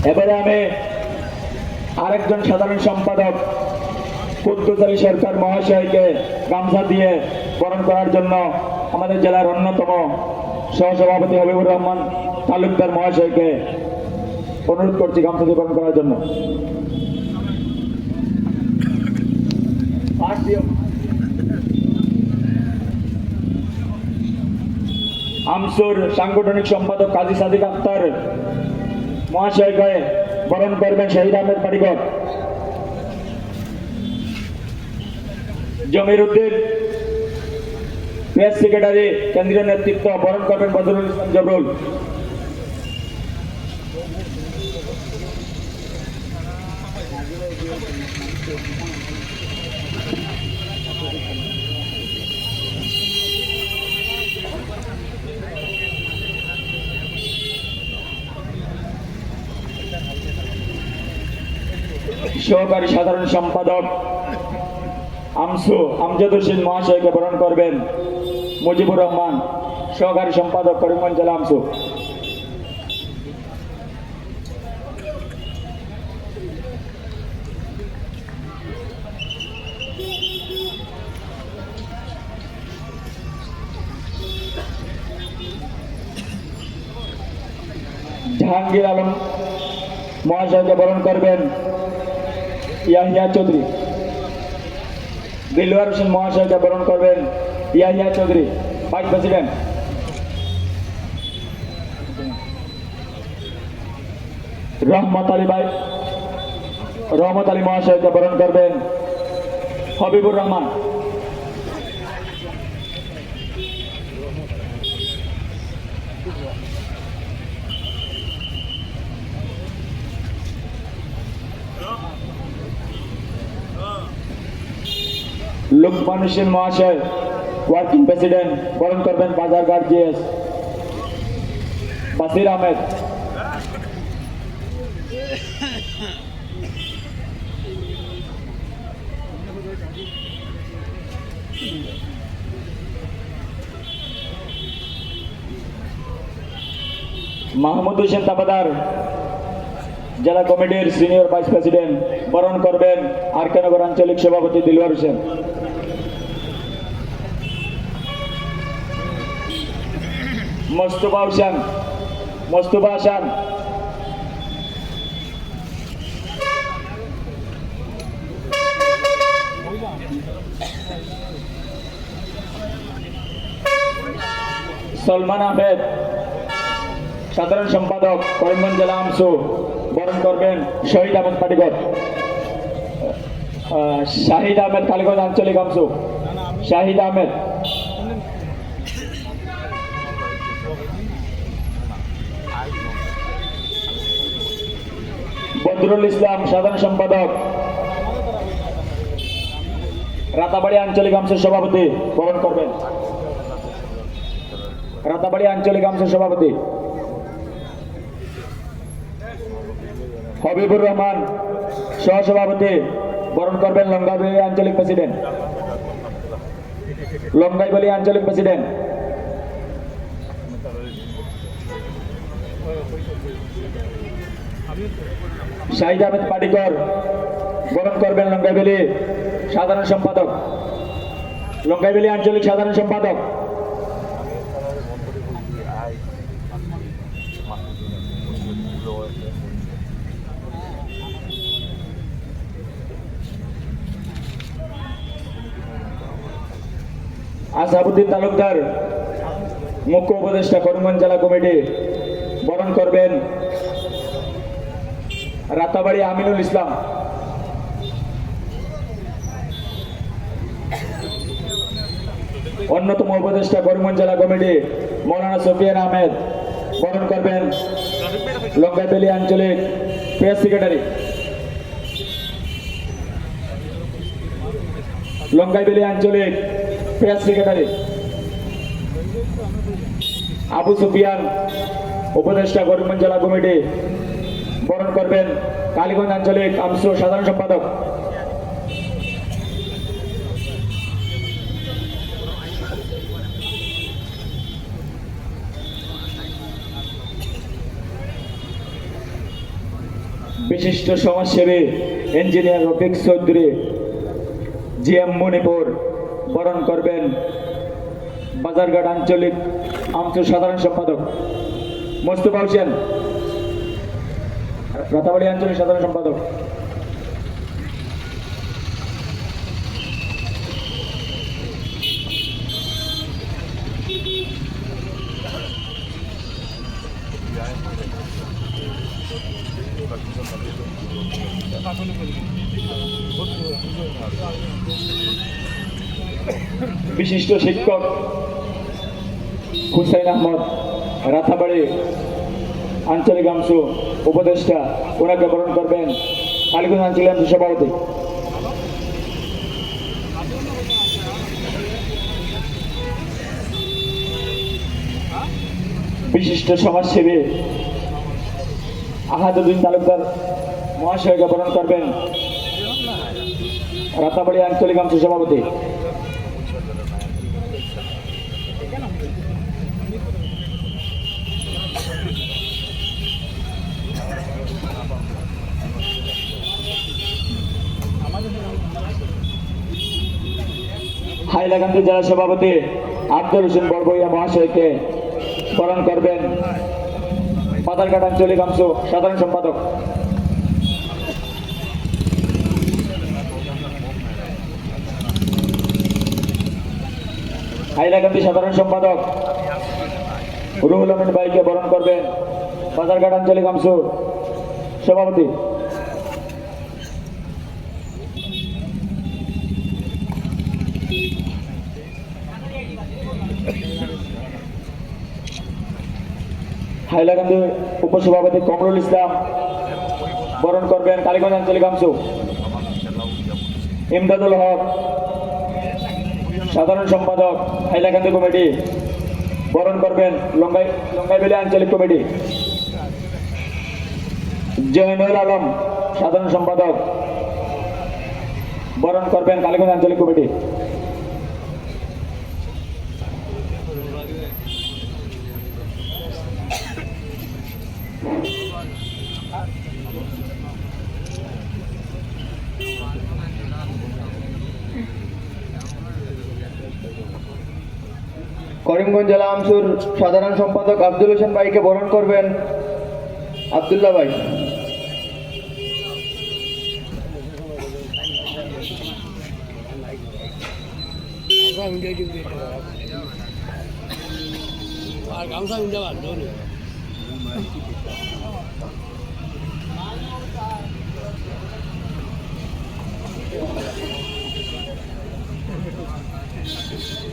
এবারে আমি আরেকজন সাধারণ সম্পাদক কুদ্দুস আলী সরকার মহাশয়কে গামছা দিয়ে বরণ করার জন্য আমাদের জেলার অন্যতম সহসভাপতি হবিবুর রহমান তালুকদার মহাশয়কে অনুরোধ করছি গামছা দিয়ে বরণ করার জন্য। আমসুর সাংগঠনিক সম্পাদক কাজী সাদিক আক্তার মহাশয়কে বরণ করবেন শহীদ আহমেদ পাটিকর। জমির উদ্দিন প্রেস সেক্রেটারি কেন্দ্রীয় নেতৃত্ব বরণ করবেন বদরুল ইসলাম জবরুল। সহকারী সাধারণ সম্পাদক আমজাদ হোসেন মহাশয়কে বরণ করবেন মুজিবুর রহমান, সহকারী সম্পাদক করিমগঞ্জ জেলা আমসু। জাহাঙ্গীর আলম মহাশয়কে বরণ করবেন ইয়াহিয়া চৌধুরী। দিলওয়ার হোসেন মহাশয়কে বরণ করবেন ইয়াহিয়া চৌধুরী, ভাইস প্রেসিডেন্ট। রহমত আলী মহাশয়কে বরণ করবেন হবিবুর রহমান। লুকমান হোসেন মহাশয় ওয়ার্কিং প্রেসিডেন্ট বরণ করবেন বাজারঘাট জিএস বাসির আহমেদ। মাহমুদ হোসেন তাবাদার জেলা কমিটির সিনিয়র ভাইস প্রেসিডেন্ট বরণ করবেন আরকে নগর আঞ্চলিক সভাপতি দিলওয়ার হোসেন। মোস্তফা হাসান সলমান আহমেদ সাধারণ সম্পাদক করিমগঞ্জ জেলা আমসু বরণ করবেন শহীদ আহমেদ পাটিকর। শাহিদ আহমেদ কালীগঞ্জ আঞ্চলিক আমসু শাহিদ আহমেদ। বদরুল ইসলাম সাধারণ সম্পাদক রাতাবাড়ি আঞ্চলিক আমসুর সভাপতি বরণ করবেন রাতাবাড়ি আঞ্চলিক আমসুর সভাপতি হবিবুর রহমান সহসভাপতি বরণ করবেন লঙ্গাইবালি আঞ্চলিক প্রেসিডেন্ট শাহিদ আহমেদ পাটিকর বরণ করবেন লঙ্গাইবালি সাধারণ সম্পাদক লঙ্গাইবালি আঞ্চলিক সাধারণ সম্পাদক। আসাবউদ্দিন তালুকদার মুখ্য উপদেষ্টা করিমগঞ্জ জেলা কমিটি বরণ করবেন রাতাবাড়ি আমিনুল ইসলাম। অন্যতম উপদেষ্টা করিমগঞ্জ জেলা কমিটি মৌলানা সুফিয়ান আহমেদ বরণ করবেন লঙ্গাইবালি আঞ্চলিক প্রেস সেক্রেটারি আবু সুফিয়ান উপদেষ্টা করিমগঞ্জ জেলা কমিটি বরণ করবেন কালীগঞ্জ আঞ্চলিক আমসু সাধারণ সম্পাদক। বিশিষ্ট সমাজসেবী ইঞ্জিনিয়ার রফিক চৌধুরী জিএম মণিপুর বরণ করবেন বাজারঘাট আঞ্চলিক আমচুর সাধারণ সম্পাদক মোস্তফা হোসেন, রাতাবাড়ি আঞ্চলিক সাধারণ সম্পাদক। বিশিষ্ট শিক্ষক হুসাইন আহমদ, রাতাবাড়ি আঞ্চলিক অংশ উপদেষ্টা, ওনাকে বরণ করবেন কালীগঞ্জ আঞ্চলিক অংশ সভাপতি। বিশিষ্ট সমাজসেবী আহাদুদ্দিন তালুকদার মহাশয়কে বরণ করবেন রাতাবাড়ি আঞ্চলিক অংশ সভাপতি। হাইলাকান্দি জেলা সভাপতি আব্দুল হোসেন বড়বইয়া মহাশয়কে বরণ করবেন পাতারঘাট আঞ্চলিক অংশ সাধারণ সম্পাদক। হাইলাকান্দি সাধারণ সম্পাদক রুহুল আমিন ভাইকে বরণ করবেন বাজারঘাট আঞ্চলিক অংশ সভাপতি। হাইলাকান্দি উপসভাপতি কমরুল ইসলাম বরণ করবেন কালীগঞ্জ আঞ্চলিক অংশ। ইমদাদুল হক সাধারণ সম্পাদক হাইলাকান্দি কমিটি বরণ করবেন লঙ্গাইবেলী আঞ্চলিক কমিটি। জয়নুল আলম সাধারণ সম্পাদক বরণ করবেন কালীগঞ্জ আঞ্চলিক কমিটি। করিমগঞ্জ জেলা আমসুর সাধারণ সম্পাদক আব্দুল হোসেন ভাইকে বরণ করবেন আব্দুল্লাহ ভাই। আর গামছা